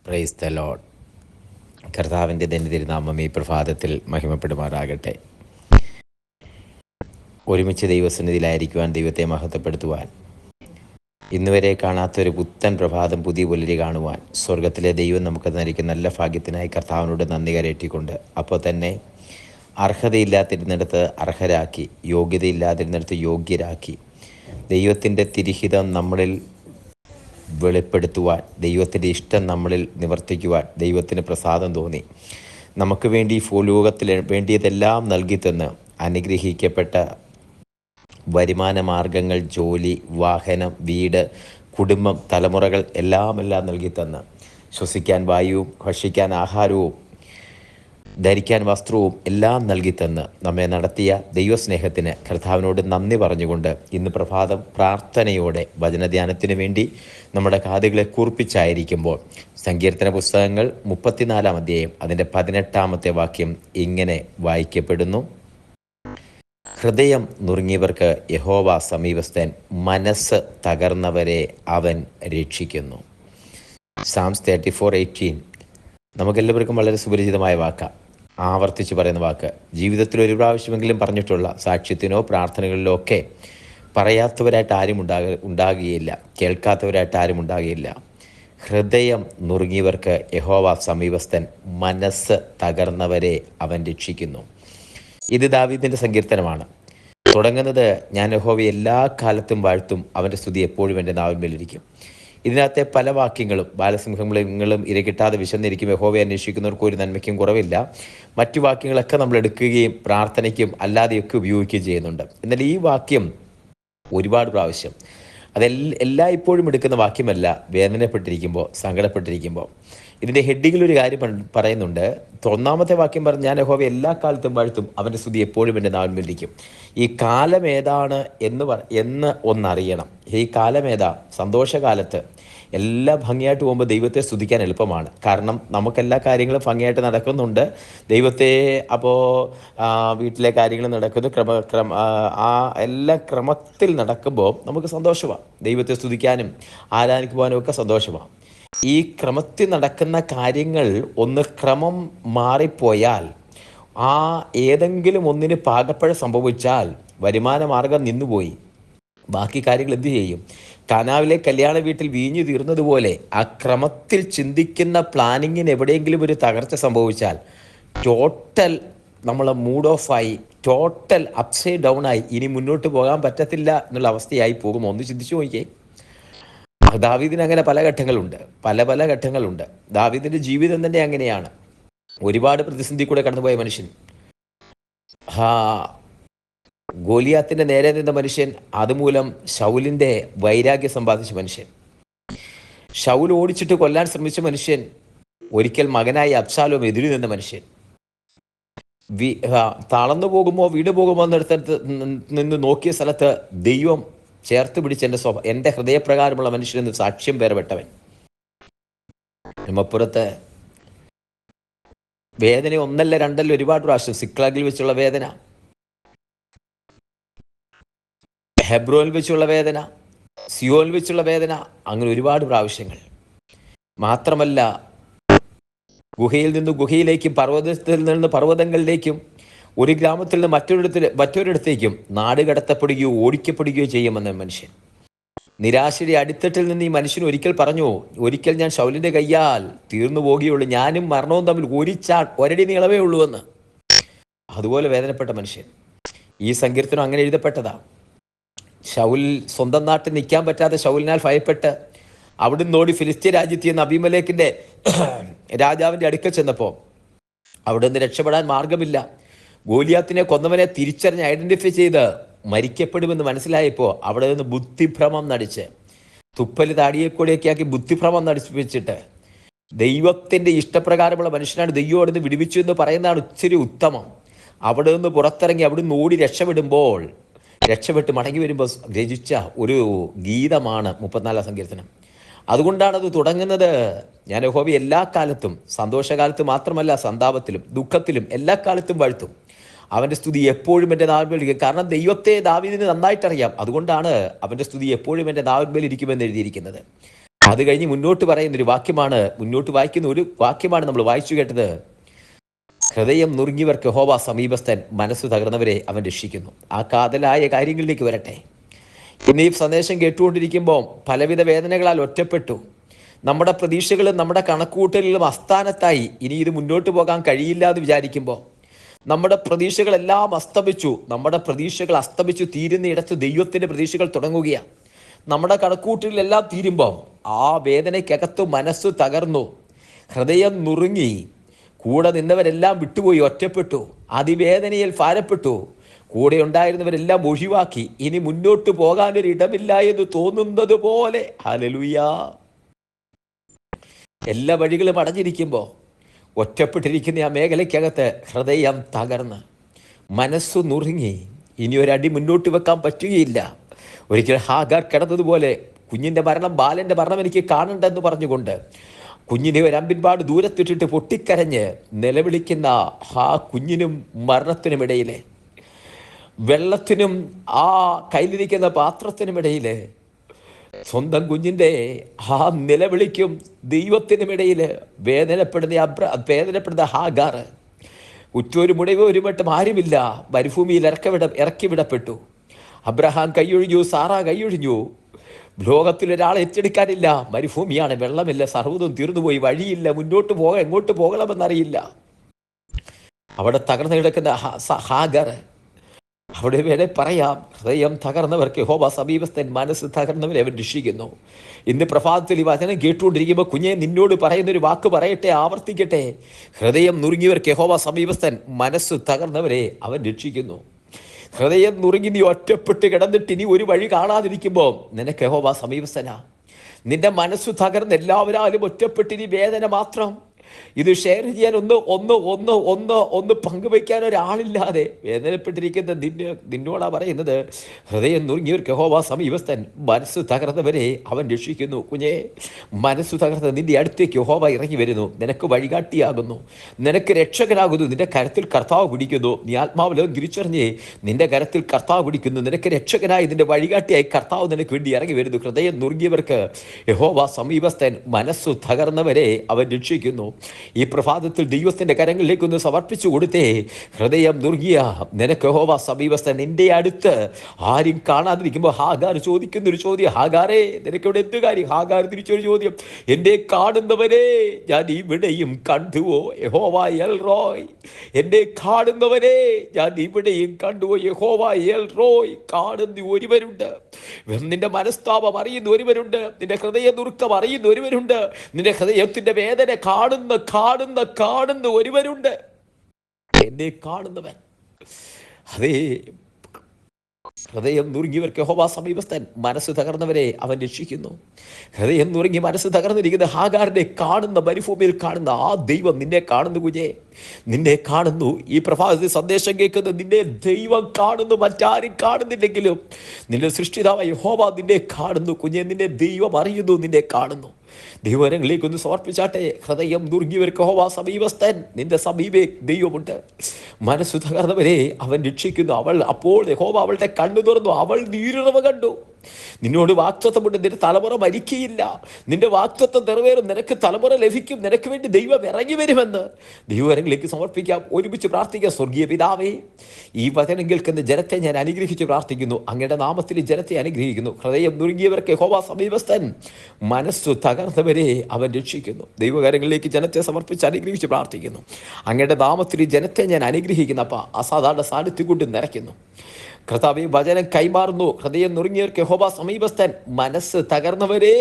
Praise the Lord. കർത്താവിൻ്റെ ധന്യതിരുനാമം ഈ പ്രഭാതത്തിൽ മഹിമപ്പെടുമാറാകട്ടെ. ഒരുമിച്ച് ദൈവസന്നിധിയിലായിരിക്കുവാൻ, ദൈവത്തെ മഹത്വപ്പെടുത്തുവാൻ, ഇന്നുവരെ കാണാത്തൊരു പുത്തൻ പ്രഭാതം, പുതിയ പുലരി കാണുവാൻ സ്വർഗത്തിലെ ദൈവം നമുക്ക് തന്നിരിക്കുന്ന നല്ല ഭാഗ്യത്തിനായി കർത്താവിനോട് നന്ദി കരയറ്റിക്കൊണ്ട്, അപ്പോൾ തന്നെ അർഹതയില്ലാതിരുന്നിടത്ത് അർഹരാക്കി, യോഗ്യതയില്ലാതിരുന്നിടത്ത് യോഗ്യരാക്കി, ദൈവത്തിൻ്റെ തിരുഹിതം നമ്മളിൽ വെളിപ്പെടുത്തുവാൻ, ദൈവത്തിൻ്റെ ഇഷ്ടം നമ്മളിൽ നിവർത്തിക്കുവാൻ ദൈവത്തിന് പ്രസാദം തോന്നി. നമുക്ക് വേണ്ടി ഭൂലോകത്തിൽ വേണ്ടിയതെല്ലാം നൽകി തന്ന് അനുഗ്രഹിക്കപ്പെട്ട വരുമാന മാർഗങ്ങൾ, ജോലി, വാഹനം, വീട്, കുടുംബം, തലമുറകൾ എല്ലാം നൽകി തന്ന് ശ്വസിക്കാൻ വായുവും, ഭക്ഷിക്കാൻ ആഹാരവും, ധരിക്കാൻ വസ്ത്രവും എല്ലാം നൽകി തന്ന് നമ്മെ നടത്തിയ ദൈവസ്നേഹത്തിന് കർത്താവിനോട് നന്ദി പറഞ്ഞുകൊണ്ട് ഇന്ന് പ്രഭാതം പ്രാർത്ഥനയോടെ വചനധ്യാനത്തിന് വേണ്ടി നമ്മുടെ കാതുകളെ കൂർപ്പിച്ചായിരിക്കുമ്പോൾ സങ്കീർത്തന പുസ്തകങ്ങൾ 34-ാം അധ്യായം അതിൻ്റെ 18-ാമത്തെ വാക്യം ഇങ്ങനെ വായിക്കപ്പെടുന്നു: ഹൃദയം നുറുങ്ങിയവർക്ക് യഹോവ സമീപസ്ഥൻ, മനസ്സ് തകർന്നവരെ അവൻ രക്ഷിക്കുന്നു. സാംസ് 34:18 നമുക്കെല്ലാവർക്കും വളരെ സുപരിചിതമായ വാക്കാണ്, ആവർത്തിച്ച് പറയുന്ന വാക്ക്. ജീവിതത്തിൽ ഒരു പ്രാവശ്യമെങ്കിലും പറഞ്ഞിട്ടുള്ള സാക്ഷ്യത്തിനോ പ്രാർത്ഥനകളിലോ ഒക്കെ പറയാത്തവരായിട്ട് ആരും ഉണ്ടാകുകയില്ല, കേൾക്കാത്തവരായിട്ട് ആരും ഉണ്ടാകുകയില്ല. ഹൃദയം നുറുങ്ങിയവർക്ക് യഹോവ സമീപസ്ഥൻ, മനസ്സ് തകർന്നവരെ അവൻ രക്ഷിക്കുന്നു. ഇത് ദാവീദിൻ്റെ സങ്കീർത്തനമാണ്. തുടങ്ങുന്നത്, ഞാൻ യഹോവയെ എല്ലാ കാലത്തും വാഴ്ത്തും, അവൻ്റെ സ്തുതി എപ്പോഴും എൻ്റെ നാവിന്മേലിരിക്കും. ഇതിനകത്തെ പല വാക്യങ്ങളും, ബാലസിംഹങ്ങളും ഇരകിട്ടാതെ വിശന്നിരിക്കും, യഹോവയെ അന്വേഷിക്കുന്നവർക്ക് ഒരു നന്മയ്ക്കും കുറവില്ല, മറ്റു വാക്യങ്ങളൊക്കെ നമ്മൾ എടുക്കുകയും പ്രാർത്ഥനയ്ക്കും അല്ലാതെയൊക്കെ ഉപയോഗിക്കുകയും ചെയ്യുന്നുണ്ട്. എന്നാൽ ഈ വാക്യം ഒരുപാട് പ്രാവശ്യം, എല്ലായ്പ്പോഴും എടുക്കുന്ന വാക്യമല്ല. വേദനപ്പെട്ടിരിക്കുമ്പോൾ, സങ്കടപ്പെട്ടിരിക്കുമ്പോൾ ഇതിൻ്റെ ഹെഡിങ്ങിൽ ഒരു കാര്യം പറയുന്നുണ്ട്. 1-ാമത്തെ വാക്യം പറഞ്ഞ്, ഞാൻ യഹോവയെ എല്ലാ കാലത്തും വാഴ്ത്തും, അവൻ്റെ സ്തുതി എപ്പോഴും എൻ്റെ നാവിന്മേലിരിക്കും. ഈ കാലം ഏതാണ് എന്ന് ഒന്നറിയണം. ഈ കാലം ഏതാ? സന്തോഷകാലത്ത് എല്ലാം ഭംഗിയായിട്ട് പോകുമ്പോൾ ദൈവത്തെ സ്തുതിക്കാൻ എളുപ്പമാണ്. കാരണം നമുക്കെല്ലാ കാര്യങ്ങളും ഭംഗിയായിട്ട് നടക്കുന്നുണ്ട്. ദൈവത്തെ അപ്പോൾ വീട്ടിലെ കാര്യങ്ങൾ നടക്കുന്നു, ആ എല്ലാ ക്രമത്തിൽ നടക്കുമ്പോൾ നമുക്ക് സന്തോഷമാണ്. ദൈവത്തെ സ്തുതിക്കാനും ആരാധിക്കുവാനും ഒക്കെ സന്തോഷമാണ്. ഈ ക്രമത്തിൽ നടക്കുന്ന കാര്യങ്ങൾ ഒന്ന് ക്രമം മാറിപ്പോയാൽ, ആ ഏതെങ്കിലും ഒന്നിന് പാകപ്പഴ സംഭവിച്ചാൽ വരുമാന മാർഗം നിന്നുപോയി. ബാക്കി കാര്യങ്ങൾ എന്തു ചെയ്യും? കാനാവിലെ കല്യാണ വീട്ടിൽ വീഞ്ഞു തീർന്നതുപോലെ ആ ക്രമത്തിൽ ചിന്തിക്കുന്ന പ്ലാനിങ്ങിന് എവിടെയെങ്കിലും ഒരു തകർച്ച സംഭവിച്ചാൽ ടോട്ടൽ നമ്മൾ മൂഡ് ഓഫായി, ടോട്ടൽ അപ്സൈഡ് ഡൗൺ ആയി, ഇനി മുന്നോട്ട് പോകാൻ പറ്റത്തില്ല എന്നുള്ള അവസ്ഥയായി പോകുമോ? ഒന്ന് ചിന്തിച്ചു നോക്കിയേ. ദാവീദിന് അങ്ങനെ പല ഘട്ടങ്ങളുണ്ട്. ദാവീദിന്റെ ജീവിതം തന്നെ അങ്ങനെയാണ്. ഒരുപാട് പ്രതിസന്ധി കൂടെ കടന്നുപോയ മനുഷ്യൻ, ഗോലിയാത്തിന്റെ നേരെ നിന്ന മനുഷ്യൻ, അതുമൂലം ശൗലിന്റെ വൈരാഗ്യം സമ്പാദിച്ച മനുഷ്യൻ, ശൗൽ ഓടിച്ചിട്ട് കൊല്ലാൻ ശ്രമിച്ച മനുഷ്യൻ, ഒരിക്കൽ മകനായി അബ്ശാലോം എതിരി നിന്ന മനുഷ്യൻ, തളർന്നു പോകുമോ വീട് പോകുമോ എന്നിടത്ത് നിന്ന് നോക്കിയ സ്ഥലത്ത് ദൈവം ചേർത്ത് പിടിച്ച് എൻ്റെ ഹൃദയപ്രകാരമുള്ള മനുഷ്യനെന്ന് സാക്ഷ്യം പേരപ്പെട്ടവൻ. അപ്പുറത്ത് വേദന ഒന്നല്ല രണ്ടല്ല ഒരുപാട് പ്രാവശ്യം. സിക്ലാഗിൽ വെച്ചുള്ള വേദന, ഹെബ്രോനിൽ വെച്ചുള്ള വേദന, സിയോനിൽ വെച്ചുള്ള വേദന, അങ്ങനെ ഒരുപാട് പ്രാവശ്യങ്ങൾ. മാത്രമല്ല, ഗുഹയിൽ നിന്ന് ഗുഹയിലേക്കും പർവ്വതത്തിൽ നിന്ന് പർവ്വതങ്ങളിലേക്കും ഒരു ഗ്രാമത്തിൽ നിന്ന് മറ്റൊരിടത്തേക്കും നാട് കടത്തപ്പെടുകയോ ഓടിക്കപ്പെടുകയോ ചെയ്യുമെന്ന മനുഷ്യൻ. നിരാശയുടെ അടിത്തട്ടിൽ നിന്ന് ഈ മനുഷ്യൻ ഒരിക്കൽ പറഞ്ഞു, ഒരിക്കൽ ഞാൻ ശൗലിന്റെ കയ്യാൽ തീർന്നു പോകുകയുള്ളൂ, ഞാനും മരണവും തമ്മിൽ ഒരടി നീളവേ ഉള്ളൂ എന്ന്. അതുപോലെ വേദനപ്പെട്ട മനുഷ്യൻ. ഈ സങ്കീർത്തനം അങ്ങനെ എഴുതപ്പെട്ടതാ. ശൗൽ സ്വന്തം നാട്ടിൽ നിൽക്കാൻ പറ്റാതെ ശൗലിനാൽ ഭയപ്പെട്ട് അവിടുന്ന് ഓടി ഫിലിസ്തീൻ രാജ്യത്തിൽ നിന്ന് അബീമലേക്കിന്റെ രാജാവിന്റെ അടുക്കൽ ചെന്നപ്പോൾ അവിടെ നിന്ന് രക്ഷപ്പെടാൻ മാർഗമില്ല. ഗോലിയാത്തിനെ കൊന്നവനെ തിരിച്ചറിഞ്ഞ് ഐഡന്റിഫൈ ചെയ്ത് മരിക്കപ്പെടുമെന്ന് മനസ്സിലായപ്പോൾ അവിടെ നിന്ന് ബുദ്ധിഭ്രമം നടിച്ച്, തുപ്പല് താടിയെക്കൂടെയൊക്കെ ആക്കി ബുദ്ധിഭ്രമം നടിപ്പിച്ചിട്ട്, ദൈവത്തിന്റെ ഇഷ്ടപ്രകാരമുള്ള മനുഷ്യനാണ്, ദൈവം അവിടെ നിന്ന് വിടുവിച്ചു എന്ന് പറയുന്നതാണ് ഇച്ചിരി ഉത്തമം. അവിടെ നിന്ന് പുറത്തിറങ്ങി അവിടെ നിന്ന് ഓടി രക്ഷപ്പെട്ട് മടങ്ങി വരുമ്പോൾ രചിച്ച ഒരു ഗീതമാണ് 34-ാം സങ്കീർത്തനം. അതുകൊണ്ടാണ് അത് തുടങ്ങുന്നത്. ഞാൻ യഹോവയെ എല്ലാ കാലത്തും, സന്തോഷകാലത്ത് മാത്രമല്ല സന്താപത്തിലും ദുഃഖത്തിലും എല്ലാ കാലത്തും വാഴ്ത്തും, അവൻ്റെ സ്തുതി എപ്പോഴും എൻ്റെ നാവിന്മേലിരിക്കും. കാരണം ദൈവത്തെ ദാവീദിന് നന്നായിട്ടറിയാം. അതുകൊണ്ടാണ് അവൻ്റെ സ്തുതി എപ്പോഴും എൻ്റെ നാവിന്മേലിരിക്കുമെന്ന് എഴുതിയിരിക്കുന്നത്. അത് കഴിഞ്ഞ് മുന്നോട്ട് പറയുന്നൊരു വാക്യമാണ്, മുന്നോട്ട് വായിക്കുന്ന ഒരു വാക്യമാണ് നമ്മൾ വായിച്ചു കേട്ടത്. ഹൃദയം നുറുങ്ങിയവർക്ക് യഹോവ സമീപസ്ഥൻ, മനസ്സ് തകർന്നവരെ അവൻ രക്ഷിക്കുന്നു. ആ കാതലായ കാര്യങ്ങളിലേക്ക് വരട്ടെ. ഇന്ന് ഈ സന്ദേശം കേട്ടുകൊണ്ടിരിക്കുമ്പോൾ പലവിധ വേദനകളാൽ ഒറ്റപ്പെട്ടു, നമ്മുടെ പ്രതീക്ഷകളും നമ്മുടെ കണക്കുകൂട്ടലിലും അസ്ഥാനത്തായി, ഇനി ഇത് മുന്നോട്ട് പോകാൻ കഴിയില്ല എന്ന് വിചാരിക്കുമ്പോൾ നമ്മുടെ പ്രതീക്ഷകളെല്ലാം അസ്തമിച്ചു. നമ്മുടെ പ്രതീക്ഷകൾ അസ്തമിച്ചു തീരുന്നയിടത്ത് ദൈവത്തിൻ്റെ പ്രതീക്ഷകൾ തുടങ്ങുകയാണ്. നമ്മുടെ കണക്കുകൂട്ടലിലെല്ലാം തീരുമ്പോൾ ആ വേദനയ്ക്കകത്ത് മനസ്സ് തകർന്നു, ഹൃദയം നുറുങ്ങി, കൂടെ നിന്നവരെല്ലാം വിട്ടുപോയി, ഒറ്റപ്പെട്ടു, അതിവേദനയിൽ ഭാരപ്പെട്ടു, കൂടെ ഉണ്ടായിരുന്നവരെല്ലാം ഒഴിവാക്കി, ഇനി മുന്നോട്ട് പോകാനൊരു ഇടമില്ല എന്ന് തോന്നുന്നത് പോലെ. ഹല്ലേലൂയ. എല്ലാ വഴികളും അടഞ്ഞിരിക്കുമ്പോൾ ഒറ്റപ്പെട്ടിരിക്കുന്ന ആ മേഖലയ്ക്കകത്ത് ഹൃദയം തകർന്ന് മനസ്സു നുറുങ്ങി, ഇനി ഒരടി മുന്നോട്ട് വെക്കാൻ പറ്റുകയില്ല. ഒരിക്കൽ ഹാഗാർ കിടന്നതുപോലെ കുഞ്ഞിൻ്റെ മരണം, ബാലൻ്റെ മരണം എനിക്ക് കാണണ്ടെന്ന് പറഞ്ഞുകൊണ്ട് കുഞ്ഞിനെ ഒരു അമ്പിൻപാട് ദൂരത്തിട്ടിട്ട് പൊട്ടിക്കരഞ്ഞ് നിലവിളിക്കുന്ന ആ കുഞ്ഞിനും മരണത്തിനുമിടയിലെ, വെള്ളത്തിനും ആ കയ്യിലിരിക്കുന്ന പാത്രത്തിനുമിടയിൽ, സ്വന്തം കുഞ്ഞിൻ്റെ ആ നിലവിളിക്കും ദൈവത്തിനുമിടയിൽ വേദനപ്പെടുന്ന ഹാഗാർ, ഉറ്റൊരു മുടവോ ഒരു മട്ടും ആരുമില്ല, മരുഭൂമിയിൽ ഇറക്കി വിടപ്പെട്ടു. അബ്രഹാം കൈയൊഴിഞ്ഞു, സാറ കൈയൊഴിഞ്ഞു, ലോകത്തിലൊരാളെ ഏറ്റെടുക്കാനില്ല, മരുഭൂമിയാണ്, വെള്ളമില്ല, സർവ്വതും തീർന്നുപോയി, വഴിയില്ല, മുന്നോട്ട് പോകാൻ എങ്ങോട്ട് പോകണമെന്നറിയില്ല. അവിടെ തകർന്നു കിടക്കുന്ന ഹാഗർ, അവിടെ വേണേ പറയാം, ഹൃദയം തകർന്നവർക്ക് യഹോവ സമീപസ്ഥൻ, മനസ്സ് തകർന്നവരെ അവൻ രക്ഷിക്കുന്നു. ഇന്ന് പ്രഭാതത്തിൽ ഈ വചനം കേട്ടുകൊണ്ടിരിക്കുമ്പോൾ കുഞ്ഞെ നിന്നോട് പറയുന്നൊരു വാക്ക് പറയട്ടെ, ആവർത്തിക്കട്ടെ. ഹൃദയം നുറുങ്ങിയവർക്ക് യഹോവ സമീപസ്ഥൻ, മനസ്സ് തകർന്നവരെ അവൻ രക്ഷിക്കുന്നു. ഹൃദയം നുറുങ്ങി നീ ഒറ്റപ്പെട്ട് കിടന്നിട്ട് ഇനി ഒരു വഴി കാണാതിരിക്കുമ്പോൾ നിനക്ക് യഹോവ സമീപസ്ഥനാ. നിന്റെ മനസ്സ് തകർന്ന് എല്ലാവരാലും ഒറ്റപ്പെട്ട് ഇനി വേദന മാത്രം, ഇത് ഷെയർ ചെയ്യാൻ ഒന്ന് പങ്കുവയ്ക്കാൻ ഒരാളില്ലാതെ വേദനപ്പെട്ടിരിക്കുന്ന നിന്നോടാ പറയുന്നത്, ഹൃദയം നുറുങ്ങിയവർക്ക് യഹോവ സമീപസ്ഥൻ, മനസ്സ് തകർന്നവരെ അവൻ രക്ഷിക്കുന്നു. കുഞ്ഞെ, മനസ്സ് തകർന്ന് നിന്റെ അടുത്തേക്ക് യഹോവ ഇറങ്ങി വരുന്നു, നിനക്ക് വഴികാട്ടിയാകുന്നു, നിനക്ക് രക്ഷകനാകുന്നു, നിന്റെ കരത്തിൽ കർത്താവ് പിടിക്കുന്നു. നീ ആത്മാവിലും തിരിച്ചറിഞ്ഞേ, നിന്റെ കരത്തിൽ കർത്താവ് പിടിക്കുന്നു, നിനക്ക് രക്ഷകനായി നിന്റെ വഴികാട്ടിയായി കർത്താവ് നിനക്ക് വേണ്ടി ഇറങ്ങി വരുന്നു. ഹൃദയം നുറുങ്ങിയവർക്ക് യഹോവ സമീപസ്ഥൻ, മനസ്സു തകർന്നവരെ അവൻ രക്ഷിക്കുന്നു. ഈ പ്രഭാതത്തിൽ ദൈവത്തിന്റെ കരങ്ങളിലേക്ക് ഒന്ന് സമർപ്പിച്ചു കൊടുത്തേ. ഹൃദയം നുറുങ്ങിയ നിനക്ക് യഹോവ സമീപസ്ഥൻ, നിന്റെ അടുത്ത് ആരും കാണാതിരിക്കുമ്പോൾ ഹാഗാർ ചോദിക്കുന്നൊരു ചോദ്യം, ഹാഗാറേ നിനക്ക് ഇവിടെ എന്ത് കാര്യം? ഹാഗാർ തിരിച്ചൊരു ചോദ്യം, എന്നെ കാണുന്നവരെ ഞാൻ ഇവിടെയും കണ്ടുവോ യഹോവ എൽ റോയ്? എന്നെ കാണുന്നവരെ ഞാൻ ഇവിടെയും കണ്ടുവോ യഹോവ എൽ റോയ്? കാണുന്ന ഒരുവരുണ്ട്, നിന്റെ മനസ്താപം അറിയുന്ന ഒരുവരുണ്ട്, നിന്റെ ഹൃദയ നുറുക്കം അറിയുന്ന ഒരുവരുണ്ട്, നിന്റെ ഹൃദയത്തിന്റെ വേദന കാണുന്ന ഒരുവരുണ്ട്, എന്നെ കാണുന്നവൻ. അതേ, ഹൃദയം നുറുങ്ങിയവർക്ക് യഹോവ സമീപസ്ഥൻ, മനസ്സ് തകർന്നവരെ അവൻ രക്ഷിക്കുന്നു. ഹൃദയം നുറുങ്ങി മനസ്സ് തകർന്നിരിക്കുന്ന ഹാഗാറിനെ കാണുന്ന, മരുഭൂമിയിൽ കാണുന്ന ആ ദൈവം നിന്നെ കാണുന്നു. കുഞ്ഞെ, നിന്നെ കാണുന്നു. ഈ പ്രഭാതത്തിൽ സന്ദേശം കേൾക്കുന്ന നിന്നെ ദൈവം കാണുന്നു. മറ്റാരും കാണുന്നില്ലെങ്കിലും നിന്റെ സൃഷ്ടിതാവായ യഹോവ നിന്നെ കാണുന്നു. കുഞ്ഞെ, നിന്നെ ദൈവം അറിയുന്നു, നിന്നെ കാണുന്നു. ദൈവങ്ങളിലേക്കൊന്ന് സമർപ്പിച്ചാട്ടെ. ഹൃദയം നുറുങ്ങിയവർക്ക് യഹോവ സമീപസ്ഥൻ, നിന്റെ സമീപേ ദൈവമുണ്ട്. മനസ്സു തകർന്നവരെ അവൻ രക്ഷിക്കുന്നു. അപ്പോൾ യഹോവ അവളുടെ കണ്ണു തുറന്നു, അവൾ നീരുറവ് കണ്ടു. നിന്നോട് വാക്തത്വമുണ്ട്, നിന്റെ തലമുറ മരിക്കയില്ല, നിന്റെ വാക്തത്വം നിറവേറും, നിനക്ക് തലമുറ ലഭിക്കും, നിനക്ക് വേണ്ടി ദൈവം ഇറങ്ങി വരുമെന്ന് ദൈവകരങ്ങളിലേക്ക് സമർപ്പിക്കാം. ഒരുമിച്ച് പ്രാർത്ഥിക്കാം. സ്വർഗീയ പിതാവേ, ഈ വചനം കേൾക്കുന്ന ജനത്തെ ഞാൻ അനുഗ്രഹിച്ച് പ്രാർത്ഥിക്കുന്നു. അങ്ങയുടെ നാമത്തിൽ ജനത്തെ അനുഗ്രഹിക്കുന്നു. ഹൃദയം നുറുങ്ങിയവർക്ക് യഹോവ സമീപസ്ഥൻ, മനസ്സു തകർന്നവരെ അവൻ രക്ഷിക്കുന്നു. ദൈവകരങ്ങളിലേക്ക് ജനത്തെ സമർപ്പിച്ച് അനുഗ്രഹിച്ച് പ്രാർത്ഥിക്കുന്നു. അങ്ങയുടെ നാമത്തിൽ ജനത്തെ ഞാൻ അനുഗ്രഹിക്കുന്നു. അപ്പ അസാധാരണ സാന്നിധ്യം കൊണ്ട് നിറയ്ക്കുന്നു. കർത്താവേ, വചനം കൈമാറുന്നു. ഹൃദയം നുറുങ്ങിയവർക്ക് യഹോവ സമീപസ്ഥൻ, മനസ്സ് തകർന്നവരെ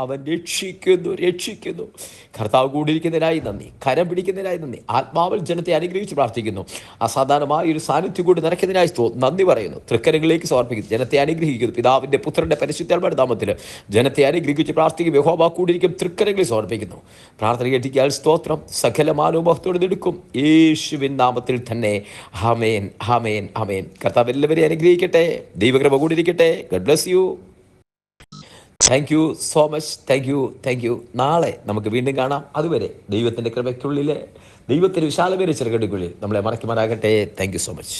അവൻ രക്ഷിക്കുന്നു. കർത്താവ് കൂടിയിരിക്കുന്നതിനായി നന്ദി, കരം പിടിക്കുന്നതിനായി നന്ദി. ആത്മാവിൽ ജനത്തെ അനുഗ്രഹിച്ച് പ്രാർത്ഥിക്കുന്നു. അസാധാരണമായ ഒരു സാന്നിധ്യം കൂടി നിറയ്ക്കുന്നതിനായി നന്ദി പറയുന്നു. തൃക്കരങ്ങളിലേക്ക് സമർപ്പിക്കുന്നു. ജനത്തെ അനുഗ്രഹിക്കുന്നു. പിതാവിന്റെ പുത്രന്റെ പരിശുദ്ധാത്മാവിന്റെ നാമത്തിൽ ജനത്തെ അനുഗ്രഹിച്ച് പ്രാർത്ഥിക്കും. യഹോവ കൂടിയിരിക്കും. തൃക്കരങ്ങളിൽ സമർപ്പിക്കുന്നു. പ്രാർത്ഥന കേട്ടിരിക്കാൻ സ്തോത്രം. സകല മാനവമഹത്തോടെ എടുക്കും യേശുവിൻ നാമത്തിൽ തന്നെ. ആമേൻ, ആമേൻ, ആമേൻ. കർത്താവ് എല്ലാവരെയും അനുഗ്രഹിക്കട്ടെ. ദൈവകൃപ കൂടിയിരിക്കട്ടെ. God bless you. Thank you so much. Thank you. നാളെ നമുക്ക് വീണ്ടും കാണാം. അതുവരെ ദൈവത്തിൻ്റെ കൃപയ്ക്കുള്ളിൽ, ദൈവത്തിൻ്റെ വിശാലമേറിയ ചെറുകടിക്കുള്ളിൽ നമ്മളെ മറക്കുമാറാകട്ടെ. Thank you so much.